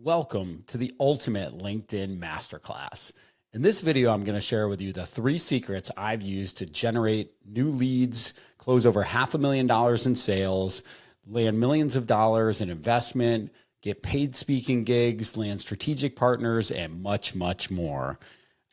Welcome to the ultimate LinkedIn masterclass. In this video, I'm going to share with you the 3 secrets I've used to generate new leads, close over $500,000 in sales, land millions of dollars in investment, get paid speaking gigs, land strategic partners, and much, much more.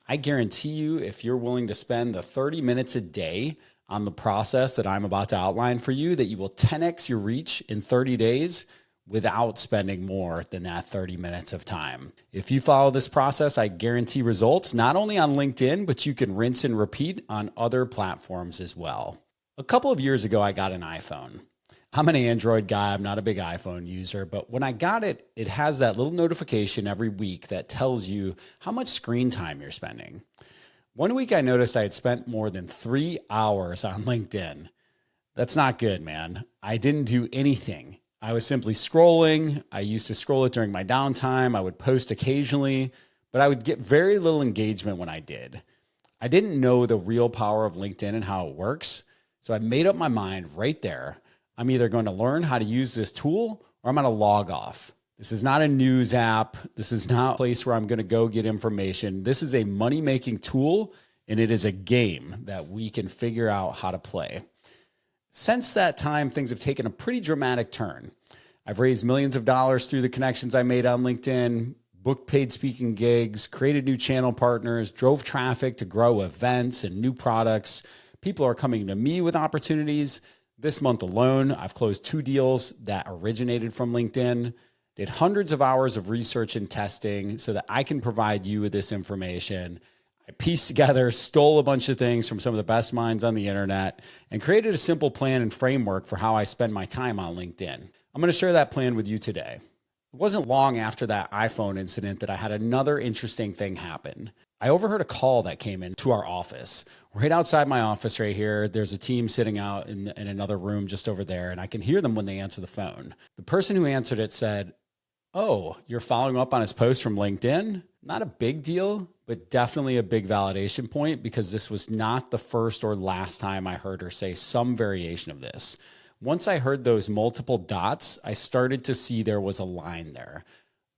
I guarantee you, if you're willing to spend the 30 minutes a day on the process that I'm about to outline for you, that you will 10x your reach in 30 days without spending more than that 30 minutes of time. If you follow this process, I guarantee results not only on LinkedIn, but you can rinse and repeat on other platforms as well. A couple of years ago, I got an iPhone. I'm an Android guy. I'm not a big iPhone user, but when I got it, it has that little notification every week that tells you how much screen time you're spending. One week I noticed I had spent more than 3 hours on LinkedIn. That's not good, man. I didn't do anything. I was simply scrolling. I used to scroll it during my downtime. I would post occasionally, but I would get very little engagement when I did. I didn't know the real power of LinkedIn and how it works. So I made up my mind right there. I'm either going to learn how to use this tool or I'm going to log off. This is not a news app. This is not a place where I'm going to go get information. This is a money-making tool, and it is a game that we can figure out how to play. Since that time, things have taken a pretty dramatic turn. I've raised millions of dollars through the connections I made on LinkedIn, booked paid speaking gigs, created new channel partners, drove traffic to grow events and new products. People are coming to me with opportunities. This month alone, I've closed 2 deals that originated from LinkedIn, did hundreds of hours of research and testing so that I can provide you with this information. I pieced together, stole a bunch of things from some of the best minds on the internet, and created a simple plan and framework for how I spend my time on LinkedIn. I'm going to share that plan with you today. It wasn't long after that iPhone incident that I had another interesting thing happen. I overheard a call that came into our office. Right outside my office right here, there's a team sitting out in another room just over there, and I can hear them when they answer the phone. The person who answered it said, "Oh, you're following up on his post from LinkedIn?" Not a big deal, but definitely a big validation point because this was not the first or last time I heard her say some variation of this. Once I heard those multiple dots, I started to see there was a line there.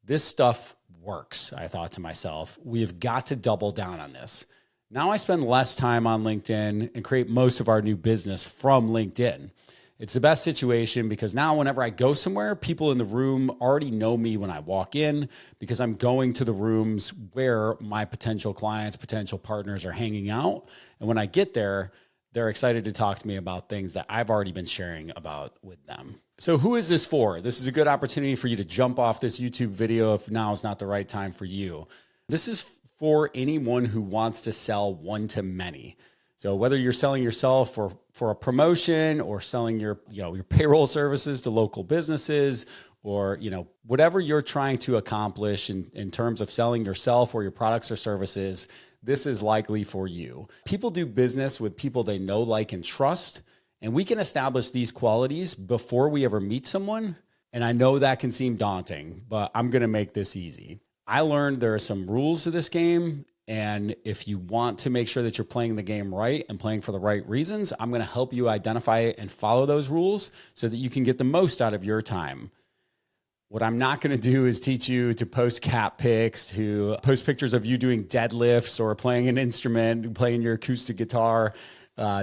This stuff works, I thought to myself. We've got to double down on this. Now I spend less time on LinkedIn and create most of our new business from LinkedIn. It's the best situation because now whenever I go somewhere, people in the room already know me when I walk in because I'm going to the rooms where my potential clients, potential partners are hanging out. And when I get there, they're excited to talk to me about things that I've already been sharing about with them. So who is this for? This is a good opportunity for you to jump off this YouTube video if now is not the right time for you. This is for anyone who wants to sell one to many. So whether you're selling yourself for a promotion or selling your payroll services to local businesses or, whatever you're trying to accomplish in terms of selling yourself or your products or services, this is likely for you. People do business with people they know, like, and trust, and we can establish these qualities before we ever meet someone. And I know that can seem daunting, but I'm going to make this easy. I learned there are some rules to this game. And if you want to make sure that you're playing the game right and playing for the right reasons, I'm going to help you identify it and follow those rules so that you can get the most out of your time. What I'm not going to do is teach you to post cat pics, to post pictures of you doing deadlifts or playing an instrument, playing your acoustic guitar,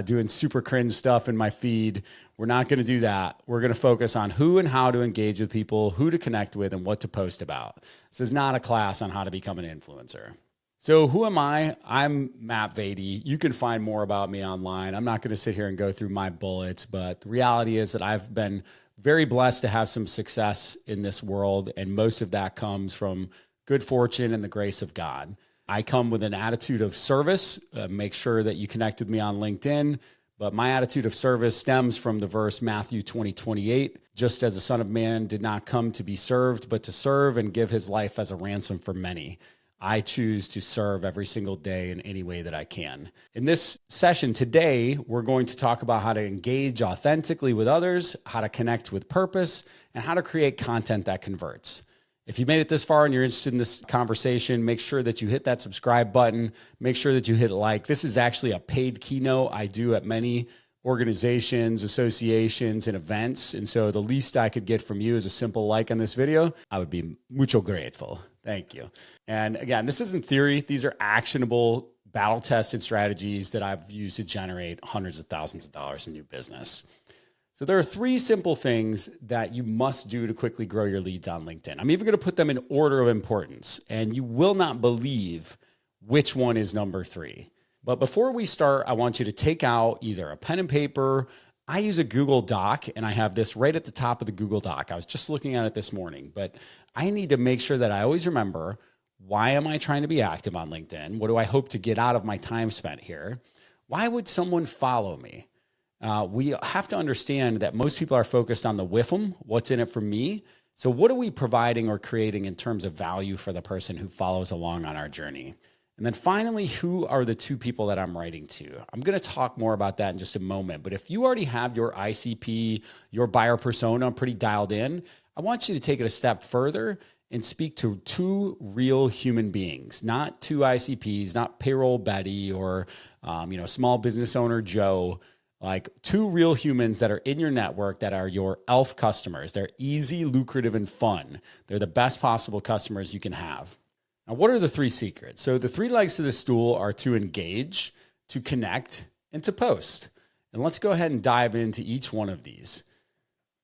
doing super cringe stuff in my feed. We're not going to do that. We're going to focus on who and how to engage with people, who to connect with, and what to post about. This is not a class on how to become an influencer. So who am I? I'm Matt Vady. You can find more about me online. I'm not going to sit here and go through my bullets, but the reality is that I've been very blessed to have some success in this world, and most of that comes from good fortune and the grace of God. I come with an attitude of service. Make sure that you connect with me on LinkedIn, but my attitude of service stems from the verse Matthew 20:28. Just as the Son of Man did not come to be served, but to serve and give his life as a ransom for many. I choose to serve every single day in any way that I can. In this session today, we're going to talk about how to engage authentically with others, how to connect with purpose, and how to create content that converts. If you made it this far and you're interested in this conversation, make sure that you hit that subscribe button. Make sure that you hit like. This is actually a paid keynote I do at many organizations, associations, and events. And so the least I could get from you is a simple like on this video. I would be mucho grateful. Thank you. And again, this isn't theory. These are actionable, battle-tested strategies that I've used to generate hundreds of thousands of dollars in new business. So there are 3 simple things that you must do to quickly grow your leads on LinkedIn. I'm even going to put them in order of importance, and you will not believe which one is number 3. But before we start, I want you to take out either a pen and paper. I use a Google Doc, and I have this right at the top of the Google Doc. I was just looking at it this morning, but I need to make sure that I always remember, why am I trying to be active on LinkedIn? What do I hope to get out of my time spent here? Why would someone follow me? We have to understand that most people are focused on the whiffum, what's in it for me. So what are we providing or creating in terms of value for the person who follows along on our journey? And then finally, who are the 2 people that I'm writing to? I'm going to talk more about that in just a moment. But if you already have your ICP, your buyer persona pretty dialed in, I want you to take it a step further and speak to 2 real human beings, not 2 ICPs, not payroll Betty or small business owner Joe. Like 2 real humans that are in your network that are your ELF customers. They're easy, lucrative, and fun. They're the best possible customers you can have. Now, what are the 3 secrets? So the 3 legs to the stool are to engage, to connect, and to post. And let's go ahead and dive into each one of these.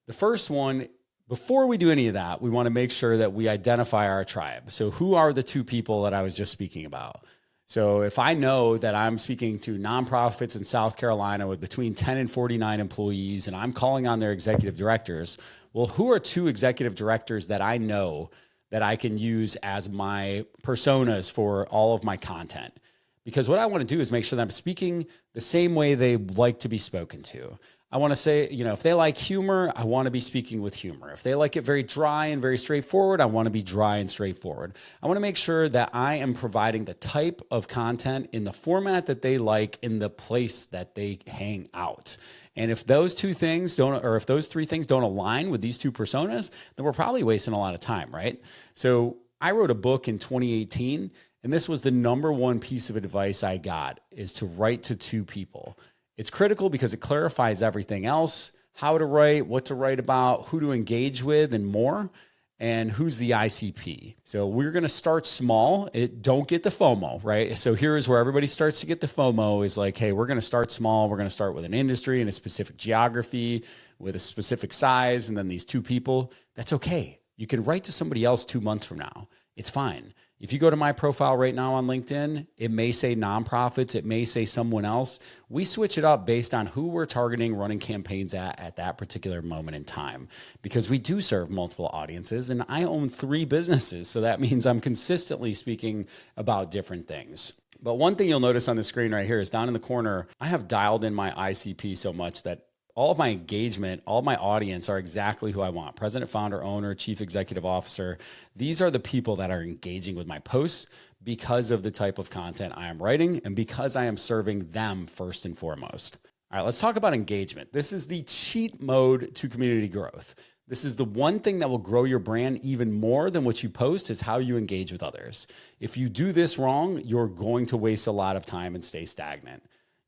The first one, before we do any of that, we want to make sure that we identify our tribe. So who are the 2 people that I was just speaking about? So if I know that I'm speaking to nonprofits in South Carolina with between 10 and 49 employees, and I'm calling on their executive directors, well, who are 2 executive directors that I know that I can use as my personas for all of my content? Because what I want to do is make sure that I'm speaking the same way they like to be spoken to. I want to say, if they like humor, I want to be speaking with humor. If they like it very dry and very straightforward, I want to be dry and straightforward. I want to make sure that I am providing the type of content in the format that they like, in the place that they hang out. And if those 2 things don't, or if those 3 things don't align with these 2 personas, then we're probably wasting a lot of time, right? So I wrote a book in 2018, and this was the number 1 piece of advice I got, is to write to 2 people. It's critical because it clarifies everything else, how to write, what to write about, who to engage with, and more, and who's the ICP. So we're going to start small. Don't get the FOMO, right? So here is where everybody starts to get the FOMO, is like, hey, we're going to start small. We're going to start with an industry and a specific geography with a specific size, and then these 2 people. That's okay. You can write to somebody else 2 months from now. It's fine. If you go to my profile right now on LinkedIn, it may say nonprofits, it may say someone else. We switch it up based on who we're targeting running campaigns at that particular moment in time, because we do serve multiple audiences, and I own 3 businesses. So that means I'm consistently speaking about different things. But one thing you'll notice on the screen right here is down in the corner, I have dialed in my ICP so much that all of my engagement, all of my audience are exactly who I want. President, founder, owner, chief executive officer. These are the people that are engaging with my posts because of the type of content I am writing and because I am serving them first and foremost. All right, let's talk about engagement. This is the cheat mode to community growth. This is the one thing that will grow your brand even more than what you post, is how you engage with others. If you do this wrong, you're going to waste a lot of time and stay stagnant.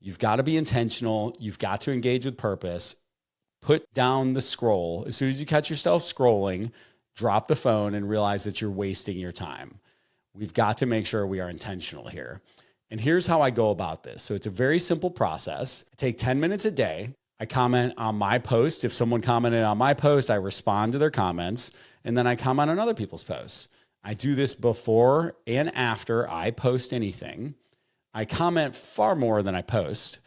You've got to be intentional. You've got to engage with purpose. Put down the scroll. As soon as you catch yourself scrolling, drop the phone and realize that you're wasting your time. We've got to make sure we are intentional here. And here's how I go about this. So it's a very simple process. I take 10 minutes a day. I comment on my post. If someone commented on my post, I respond to their comments, and then I comment on other people's posts. I do this before and after I post anything. I comment far more than I post,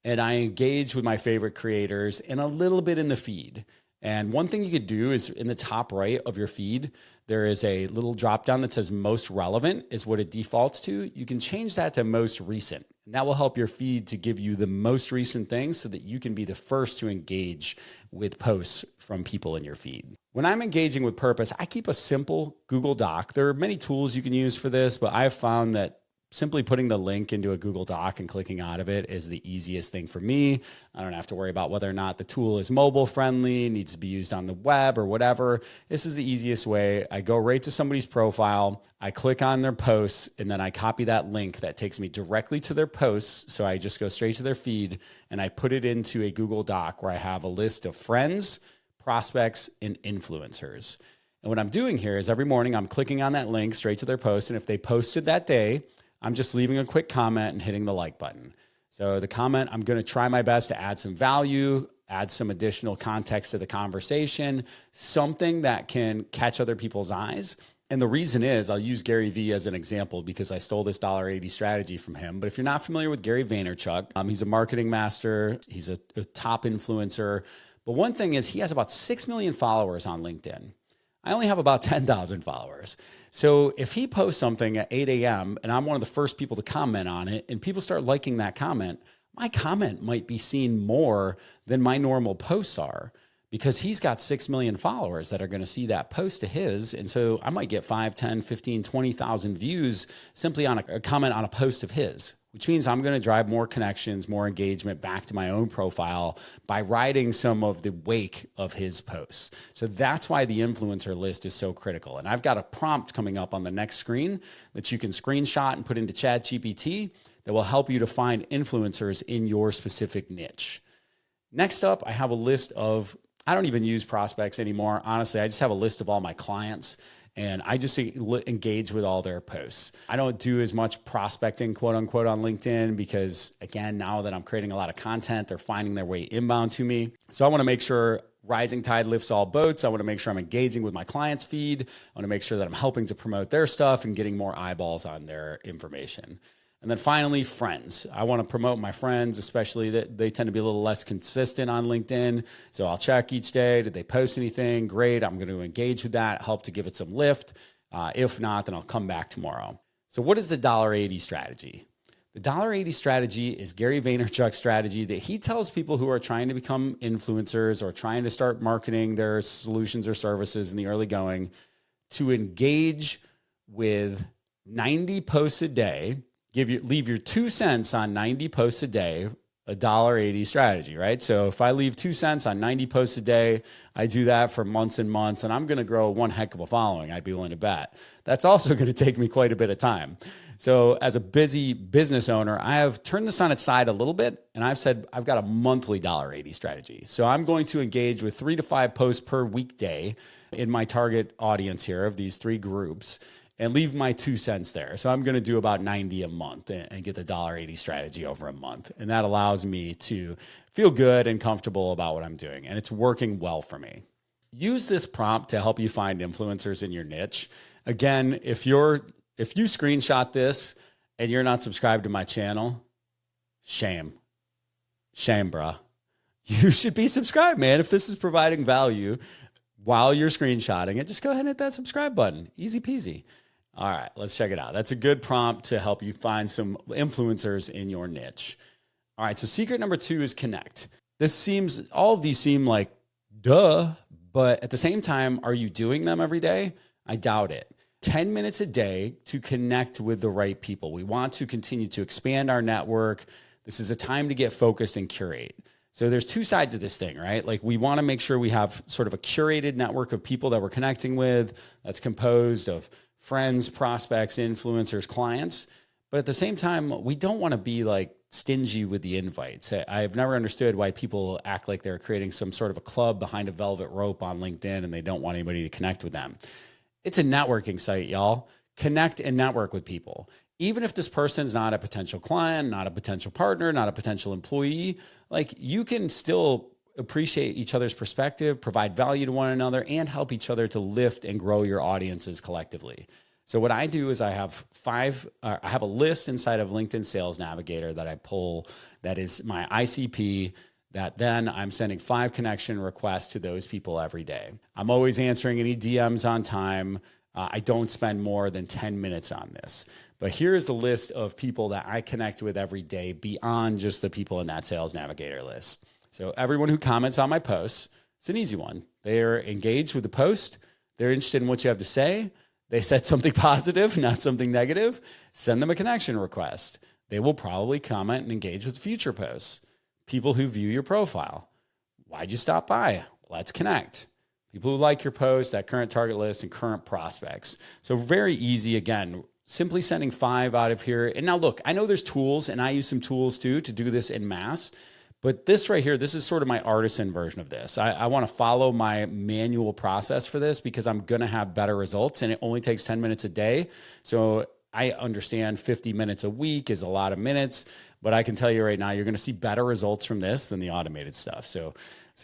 and I engage with my favorite creators and a little bit in the feed. And one thing you could do is in the top right of your feed, there is a little drop down that says most relevant is what it defaults to. You can change that to most recent, and that will help your feed to give you the most recent things so that you can be the first to engage with posts from people in your feed. When I'm engaging with purpose, I keep a simple Google Doc. There are many tools you can use for this, but I've found that simply putting the link into a Google Doc and clicking out of it is the easiest thing for me. I don't have to worry about whether or not the tool is mobile friendly, needs to be used on the web or whatever. This is the easiest way. I go right to somebody's profile, I click on their posts, and then I copy that link that takes me directly to their posts. So I just go straight to their feed and I put it into a Google Doc where I have a list of friends, prospects, and influencers. And what I'm doing here is every morning I'm clicking on that link straight to their post. And if they posted that day, I'm just leaving a quick comment and hitting the like button. So the comment, I'm going to try my best to add some value, add some additional context to the conversation, something that can catch other people's eyes. And the reason is, I'll use Gary Vee as an example because I stole this $1.80 strategy from him. But if you're not familiar with Gary Vaynerchuk, he's a marketing master. He's a top influencer. But one thing is he has about 6 million followers on LinkedIn. I only have about 10,000 followers. So if he posts something at 8 a.m. and I'm one of the first people to comment on it and people start liking that comment, my comment might be seen more than my normal posts are because he's got 6 million followers that are going to see that post to his. And so I might get 5, 10, 15, 20,000 views simply on a comment on a post of his, which means I'm going to drive more connections, more engagement back to my own profile by riding some of the wake of his posts. So that's why the influencer list is so critical. And I've got a prompt coming up on the next screen that you can screenshot and put into ChatGPT that will help you to find influencers in your specific niche. Next up, I have a list of, I don't even use prospects anymore. Honestly, I just have a list of all my clients and I just engage with all their posts. I don't do as much prospecting, quote unquote, on LinkedIn because, again, now that I'm creating a lot of content, they're finding their way inbound to me. So I want to make sure rising tide lifts all boats. I want to make sure I'm engaging with my clients' feed. I want to make sure that I'm helping to promote their stuff and getting more eyeballs on their information. And then finally, friends. I want to promote my friends, especially that they tend to be a little less consistent on LinkedIn. So I'll check each day. Did they post anything? Great. I'm going to engage with that, help to give it some lift. If not, then I'll come back tomorrow. So what is the $1.80 strategy? The $1.80 strategy is Gary Vaynerchuk's strategy that he tells people who are trying to become influencers or trying to start marketing their solutions or services in the early going to engage with 90 posts a day. Leave your 2 cents on 90 posts a day, a $1.80 strategy, right? So if I leave 2 cents on 90 posts a day, I do that for months and months, and I'm going to grow one heck of a following, I'd be willing to bet. That's also going to take me quite a bit of time. So as a busy business owner, I have turned this on its side a little bit, and I've said I've got a monthly $1.80 strategy. So I'm going to engage with 3 to 5 posts per weekday in my target audience here of these 3 groups, and leave my 2 cents there. So I'm going to do about 90 a month and get the $1.80 strategy over a month. And that allows me to feel good and comfortable about what I'm doing. And it's working well for me. Use this prompt to help you find influencers in your niche. Again, if you screenshot this and you're not subscribed to my channel, shame, bruh. You should be subscribed, man. If this is providing value while you're screenshotting it, just go ahead and hit that subscribe button. Easy peasy. All right, let's check it out. That's a good prompt to help you find some influencers in your niche. All right, so secret number 2 is connect. All of these seem like duh, but at the same time, are you doing them every day? I doubt it. 10 minutes a day to connect with the right people. We want to continue to expand our network. This is a time to get focused and curate. So there's 2 sides of this thing, right? Like we want to make sure we have sort of a curated network of people that we're connecting with that's composed of friends, prospects, influencers, clients. But at the same time, we don't want to be like stingy with the invites. I've never understood why people act like they're creating some sort of a club behind a velvet rope on LinkedIn and they don't want anybody to connect with them. It's a networking site, y'all. Connect and network with people. Even if this person's not a potential client, not a potential partner, not a potential employee, like you can still appreciate each other's perspective, provide value to one another, and help each other to lift and grow your audiences collectively. So what I do is I have a list inside of LinkedIn Sales Navigator that I pull that is my ICP that then I'm sending 5 connection requests to those people every day. I'm always answering any DMs on time. I don't spend more than 10 minutes on this. But here's the list of people that I connect with every day beyond just the people in that Sales Navigator list. So everyone who comments on my posts, it's an easy one. They are engaged with the post. They're interested in what you have to say. They said something positive, not something negative. Send them a connection request. They will probably comment and engage with future posts. People who view your profile. Why'd you stop by? Let's connect. People who like your post, that current target list, and current prospects. So very easy. Again, simply sending 5 out of here. And now look, I know there's tools, and I use some tools too to do this en masse. But this right here, this is sort of my artisan version of this. I want to follow my manual process for this because I'm going to have better results, and it only takes 10 minutes a day. So I understand 50 minutes a week is a lot of minutes, but I can tell you right now, you're going to see better results from this than the automated stuff. So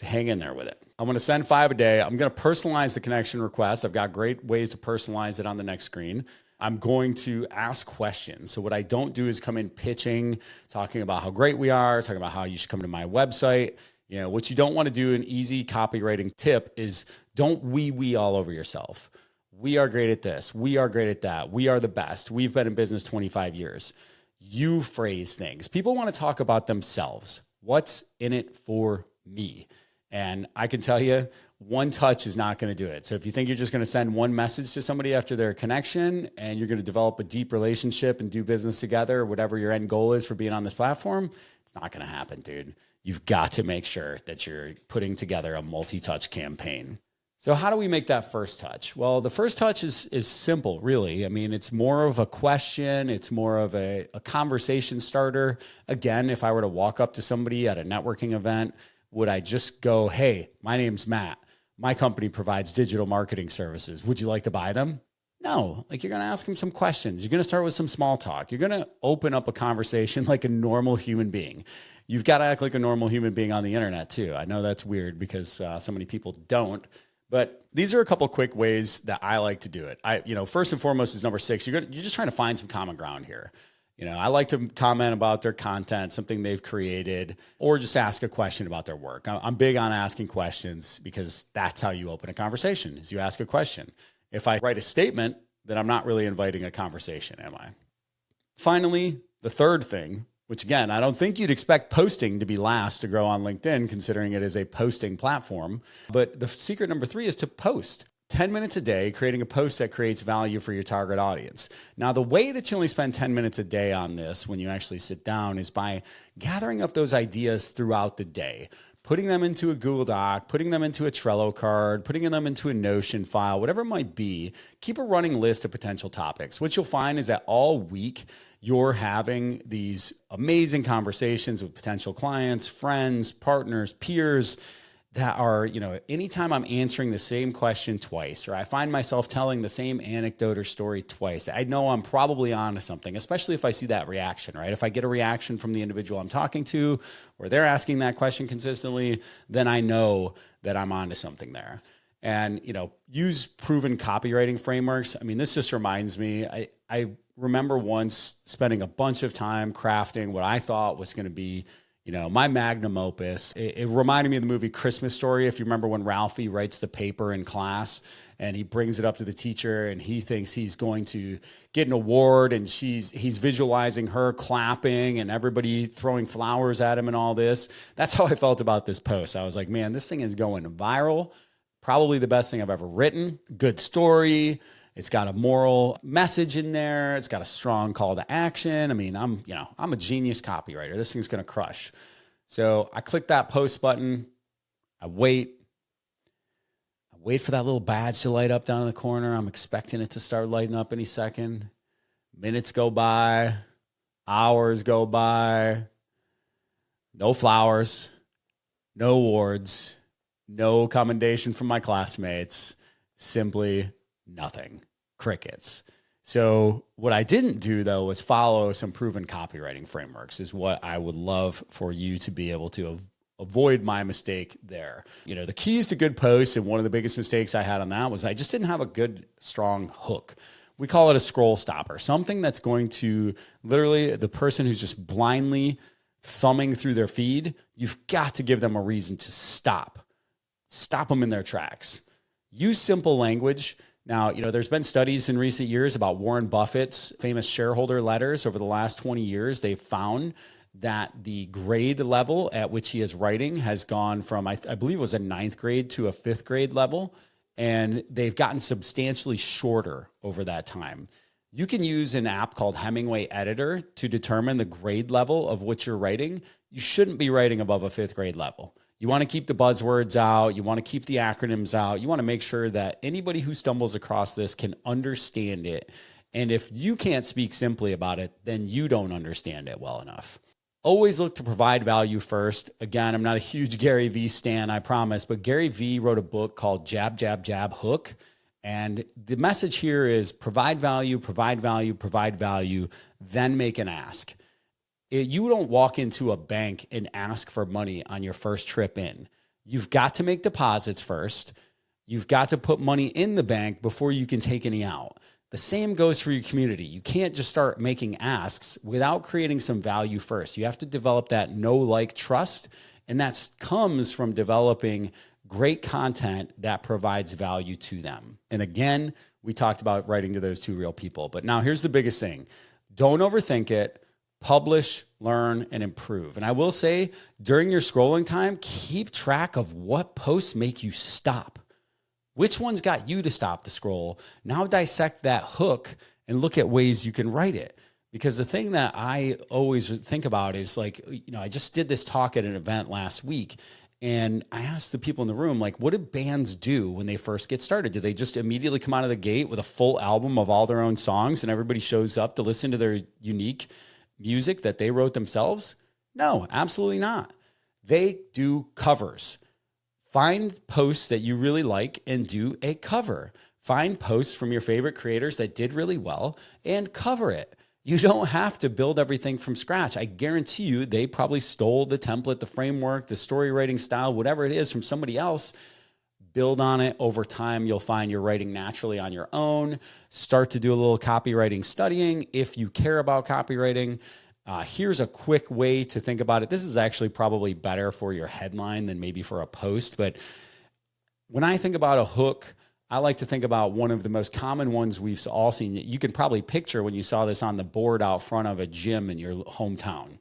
hang in there with it. I'm going to send 5 a day. I'm going to personalize the connection request. I've got great ways to personalize it on the next screen. I'm going to ask questions. So what I don't do is come in pitching, talking about how great we are, talking about how you should come to my website. You know, what you don't want to do, an easy copywriting tip, is don't we all over yourself. We are great at this. We are great at that. We are the best. We've been in business 25 years. You phrase things. People want to talk about themselves. What's in it for me? And I can tell you, one touch is not going to do it. So if you think you're just going to send one message to somebody after their connection and you're going to develop a deep relationship and do business together, or whatever your end goal is for being on this platform, it's not going to happen, dude. You've got to make sure that you're putting together a multi-touch campaign. So how do we make that first touch? Well, the first touch is simple, really. I mean, it's more of a question. It's more of a conversation starter. Again, if I were to walk up to somebody at a networking event, would I just go, hey, my name's Matt. My company provides digital marketing services. Would you like to buy them? No, like, you're going to ask them some questions. You're going to start with some small talk. You're going to open up a conversation like a normal human being. You've got to act like a normal human being on the internet too. I know that's weird because so many people don't. But these are a couple of quick ways that I like to do it. First and foremost is number 6. You're just trying to find some common ground here. I like to comment about their content, something they've created, or just ask a question about their work. I'm big on asking questions because that's how you open a conversation, is you ask a question. If I write a statement, then I'm not really inviting a conversation, am I? Finally, the third thing, which again, I don't think you'd expect posting to be last to grow on LinkedIn, considering it is a posting platform. But the secret number 3 is to post. 10 minutes a day, creating a post that creates value for your target audience. Now, the way that you only spend 10 minutes a day on this when you actually sit down is by gathering up those ideas throughout the day, putting them into a Google Doc, putting them into a Trello card, putting them into a Notion file, whatever it might be. Keep a running list of potential topics. What you'll find is that all week you're having these amazing conversations with potential clients, friends, partners, peers, that are, anytime I'm answering the same question twice, or I find myself telling the same anecdote or story twice, I know I'm probably onto something, especially if I see that reaction, right? If I get a reaction from the individual I'm talking to, or they're asking that question consistently, then I know that I'm onto something there. And, use proven copywriting frameworks. I mean, this just reminds me, I remember once spending a bunch of time crafting what I thought was going to be my magnum opus. It reminded me of the movie Christmas Story. If you remember when Ralphie writes the paper in class and he brings it up to the teacher and he thinks he's going to get an award, and he's visualizing her clapping and everybody throwing flowers at him and all this. That's how I felt about this post. I was like, man, this thing is going viral. Probably the best thing I've ever written. Good story. It's got a moral message in there. It's got a strong call to action. I mean, I'm a genius copywriter. This thing's going to crush. So I click that post button. I wait for that little badge to light up down in the corner. I'm expecting it to start lighting up any second. Minutes go by, hours go by. No flowers, no awards, no commendation from my classmates. Simply nothing. Crickets. So what I didn't do, though, was follow some proven copywriting frameworks, is what I would love for you to be able to avoid my mistake there. The keys to good posts, and one of the biggest mistakes I had on that was I just didn't have a good, strong hook. We call it a scroll stopper, something that's going to literally, the person who's just blindly thumbing through their feed, you've got to give them a reason to stop them in their tracks. Use simple language. Now, there's been studies in recent years about Warren Buffett's famous shareholder letters over the last 20 years. They've found that the grade level at which he is writing has gone from, I believe it was a 9th grade to a 5th grade level. and they've gotten substantially shorter over that time. You can use an app called Hemingway Editor to determine the grade level of what you're writing. You shouldn't be writing above a 5th grade level. You want to keep the buzzwords out. You want to keep the acronyms out. You want to make sure that anybody who stumbles across this can understand it. And if you can't speak simply about it, then you don't understand it well enough. Always look to provide value first. Again, I'm not a huge Gary Vee stan, I promise, but Gary Vee wrote a book called Jab, Jab, Jab, Hook. And the message here is provide value, provide value, provide value, then make an ask. You don't walk into a bank and ask for money on your first trip in. You've got to make deposits first. You've got to put money in the bank before you can take any out. The same goes for your community. You can't just start making asks without creating some value first. You have to develop that know, like, trust. And that comes from developing great content that provides value to them. And again, we talked about writing to those 2 real people. But now here's the biggest thing. Don't overthink it. Publish, learn, and improve. And I will say, during your scrolling time, keep track of what posts make you stop. Which ones got you to stop the scroll? Now dissect that hook and look at ways you can write it. Because the thing that I always think about is like, I just did this talk at an event last week, and I asked the people in the room, like, what do bands do when they first get started? Do they just immediately come out of the gate with a full album of all their own songs and everybody shows up to listen to their unique music that they wrote themselves? No, absolutely not. They do covers. Find posts that you really like and do a cover. Find posts from your favorite creators that did really well and cover it. You don't have to build everything from scratch. I guarantee you they probably stole the template, the framework, the story writing style, whatever it is from somebody else. Build on it over time. You'll find you're writing naturally on your own. Start to do a little copywriting studying if you care about copywriting. Here's a quick way to think about it. This is actually probably better for your headline than maybe for a post. But when I think about a hook, I like to think about one of the most common ones we've all seen. You can probably picture when you saw this on the board out front of a gym in your hometown.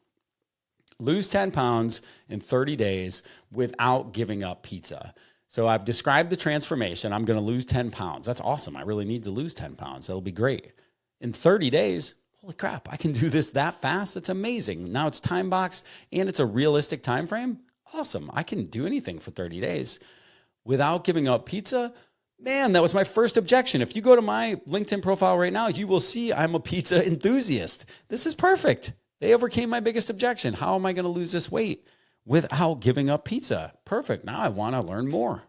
Lose 10 pounds in 30 days without giving up pizza. So I've described the transformation. I'm going to lose 10 pounds. That's awesome. I really need to lose 10 pounds. That'll be great. In 30 days, holy crap, I can do this that fast. That's amazing. Now it's time boxed and it's a realistic time frame. Awesome. I can do anything for 30 days without giving up pizza. Man, that was my first objection. If you go to my LinkedIn profile right now, you will see I'm a pizza enthusiast. This is perfect. They overcame my biggest objection. How am I going to lose this weight without giving up pizza? Perfect. Now I want to learn more.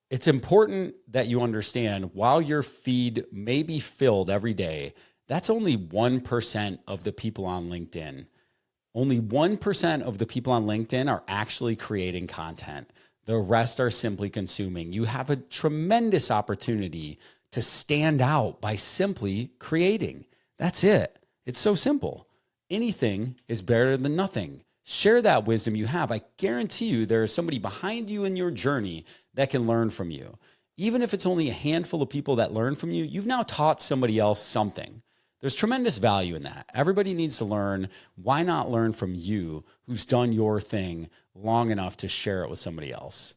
It's important that you understand while your feed may be filled every day, that's only 1% of the people on LinkedIn. Only 1% of the people on LinkedIn are actually creating content. The rest are simply consuming. You have a tremendous opportunity to stand out by simply creating. That's it. It's so simple. Anything is better than nothing. Share that wisdom you have. I guarantee you there is somebody behind you in your journey that can learn from you. Even if it's only a handful of people that learn from you, you've now taught somebody else something. There's tremendous value in that. Everybody needs to learn. Why not learn from you who's done your thing long enough to share it with somebody else?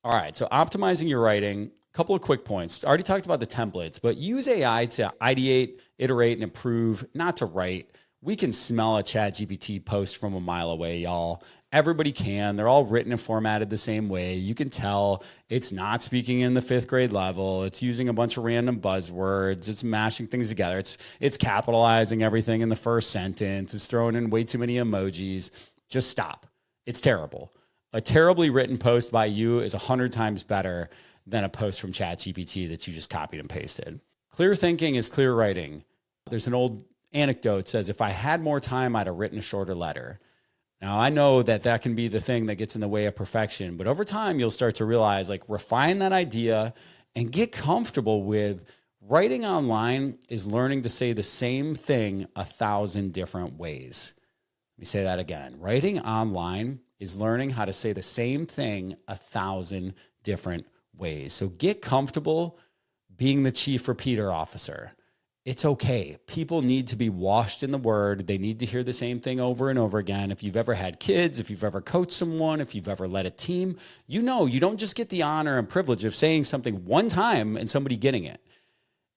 All right, so optimizing your writing, a couple of quick points. I already talked about the templates, but use AI to ideate, iterate, and improve, not to write. We can smell a ChatGPT post from a mile away, y'all. Everybody can. They're all written and formatted the same way. You can tell it's not speaking in the 5th grade level. It's using a bunch of random buzzwords. It's mashing things together. It's capitalizing everything in the first sentence. It's throwing in way too many emojis. Just stop. It's terrible. A terribly written post by you is 100 times better than a post from ChatGPT that you just copied and pasted. Clear thinking is clear writing. There's an old anecdote that says, if I had more time, I'd have written a shorter letter. Now, I know that can be the thing that gets in the way of perfection, but over time, you'll start to realize, like, refine that idea and get comfortable with writing online is learning to say the same thing 1,000 different ways. Let me say that again. Writing online is learning how to say the same thing 1,000 different ways. So get comfortable being the chief repeater officer. It's okay. People need to be washed in the word. They need to hear the same thing over and over again. If you've ever had kids, if you've ever coached someone, if you've ever led a team, you know you don't just get the honor and privilege of saying something one time and somebody getting it.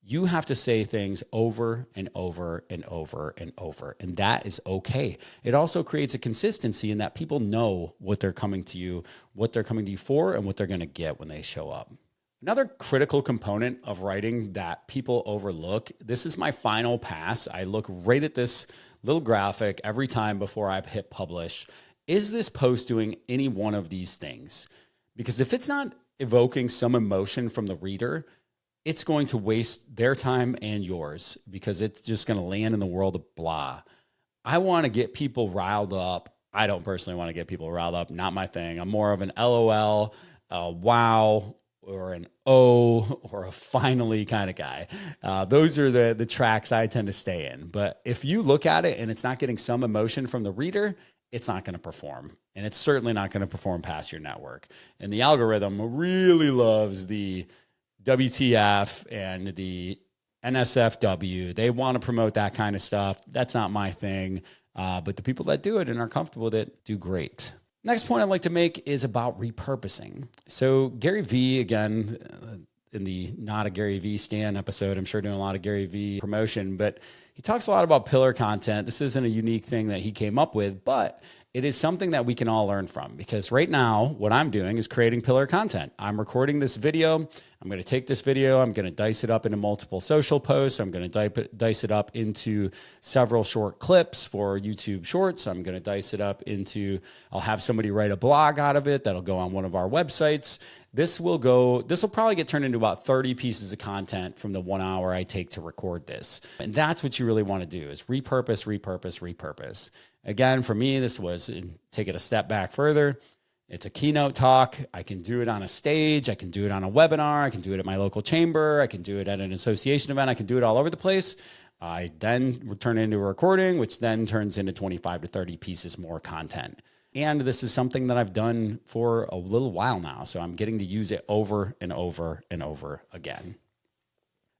You have to say things over and over and over and over, and that is okay. It also creates a consistency in that people know what they're coming to you, what they're coming to you for, and what they're going to get when they show up. Another critical component of writing that people overlook, this is my final pass. I look right at this little graphic every time before I hit publish. Is this post doing any one of these things? Because if it's not evoking some emotion from the reader, it's going to waste their time and yours because it's just going to land in the world of blah. I want to get people riled up. I don't personally want to get people riled up. Not my thing. I'm more of an LOL, wow, or an oh, or a finally kind of guy. Those are the tracks I tend to stay in. But if you look at it and it's not getting some emotion from the reader, it's not going to perform. And it's certainly not going to perform past your network. And the algorithm really loves the WTF and the NSFW. They want to promote that kind of stuff. That's not my thing. But the people that do it and are comfortable with it do great. Next point I'd like to make is about repurposing. So Gary Vee, again, in the Not a Gary Vee Stan episode, I'm sure doing a lot of Gary Vee promotion, but he talks a lot about pillar content. This isn't a unique thing that he came up with, but it is something that we can all learn from, because right now what I'm doing is creating pillar content. I'm recording this video. I'm going to take this video. I'm going to dice it up into multiple social posts. I'm going to dice it up into several short clips for YouTube Shorts. I'm going to dice it up into, I'll have somebody write a blog out of it that'll go on one of our websites. This will probably get turned into about 30 pieces of content from the 1 hour I take to record this. And that's what you really want to do, is repurpose, repurpose, repurpose. Again, for me, this was, take it a step back further. It's a keynote talk. I can do it on a stage. I can do it on a webinar. I can do it at my local chamber. I can do it at an association event. I can do it all over the place. I then turn it into a recording, which then turns into 25 to 30 pieces more content. And this is something that I've done for a little while now. So I'm getting to use it over and over and over again.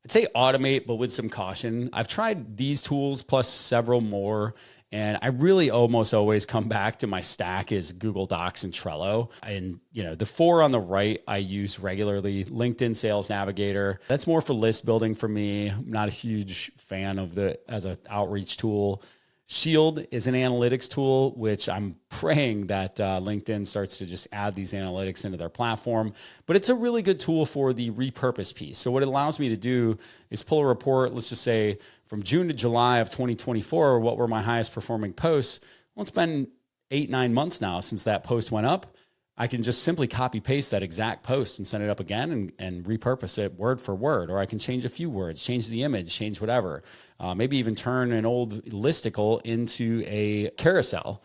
I'd say automate, but with some caution. I've tried these tools plus several more, and I really almost always come back to my stack is Google Docs and Trello. And the 4 on the right I use regularly. LinkedIn Sales Navigator. That's more for list building for me. I'm not a huge fan of as an outreach tool. Shield is an analytics tool, which I'm praying that LinkedIn starts to just add these analytics into their platform. But it's a really good tool for the repurpose piece. So what it allows me to do is pull a report, let's just say from June to July of 2024, what were my highest performing posts? Well, it's been 8-9 months now since that post went up. I can just simply copy paste that exact post and send it up again and repurpose it word for word, or I can change a few words, change the image, change whatever. Maybe even turn an old listicle into a carousel.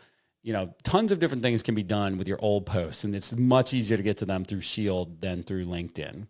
Tons of different things can be done with your old posts, and it's much easier to get to them through Shield than through LinkedIn.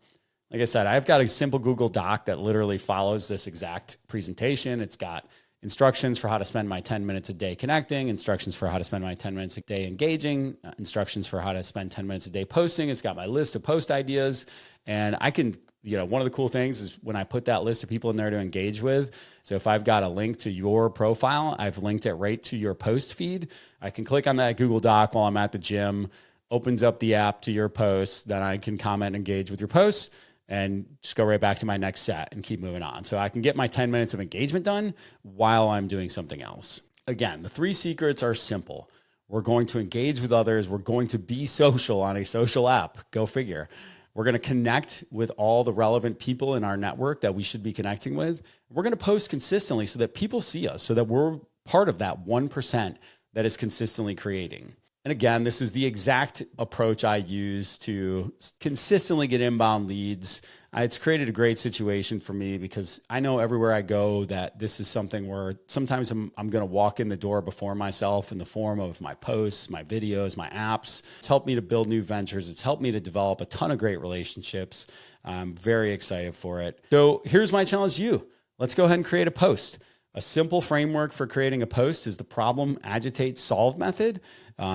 Like I said, I've got a simple Google Doc that literally follows this exact presentation. It's got instructions for how to spend my 10 minutes a day connecting, instructions for how to spend my 10 minutes a day engaging, instructions for how to spend 10 minutes a day posting. It's got my list of post ideas, and I can, one of the cool things is when I put that list of people in there to engage with. So if I've got a link to your profile, I've linked it right to your post feed. I can click on that Google Doc while I'm at the gym, opens up the app to your posts, then I can comment and engage with your posts, and just go right back to my next set and keep moving on. So I can get my 10 minutes of engagement done while I'm doing something else. Again, the 3 secrets are simple. We're going to engage with others. We're going to be social on a social app. Go figure. We're going to connect with all the relevant people in our network that we should be connecting with. We're going to post consistently so that people see us, so that we're part of that 1% that is consistently creating. And again, this is the exact approach I use to consistently get inbound leads. It's created a great situation for me because I know everywhere I go that this is something where sometimes I'm going to walk in the door before myself in the form of my posts, my videos, my apps. It's helped me to build new ventures. It's helped me to develop a ton of great relationships. I'm very excited for it. So here's my challenge to you. Let's go ahead and create a post. A simple framework for creating a post is the problem, agitate, solve method.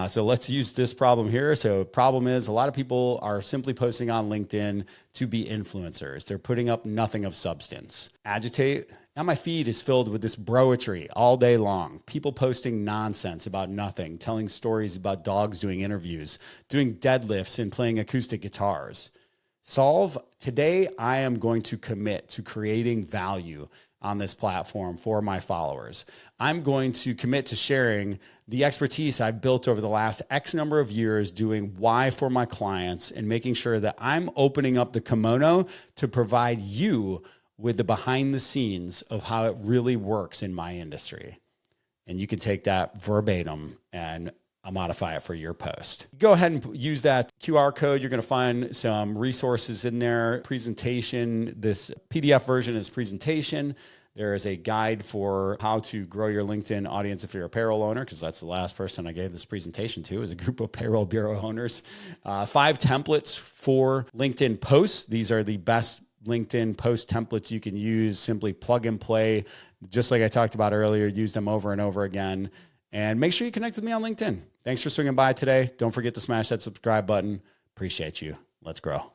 So let's use this problem here. So problem is a lot of people are simply posting on LinkedIn to be influencers. They're putting up nothing of substance. Agitate. Now my feed is filled with this broetry all day long. People posting nonsense about nothing, telling stories about dogs doing interviews, doing deadlifts and playing acoustic guitars. Solve. Today, I am going to commit to creating value on this platform for my followers. I'm going to commit to sharing the expertise I've built over the last X number of years doing why for my clients and making sure that I'm opening up the kimono to provide you with the behind the scenes of how it really works in my industry. And you can take that verbatim and I'll modify it for your post. Go ahead and use that QR code. You're going to find some resources in there. Presentation, this PDF version is presentation. There is a guide for how to grow your LinkedIn audience if you're a payroll owner, because that's the last person I gave this presentation to, is a group of payroll bureau owners. 5 templates for LinkedIn posts. These are the best LinkedIn post templates you can use. Simply plug and play. Just like I talked about earlier, use them over and over again. And make sure you connect with me on LinkedIn. Thanks for swinging by today. Don't forget to smash that subscribe button. Appreciate you. Let's grow.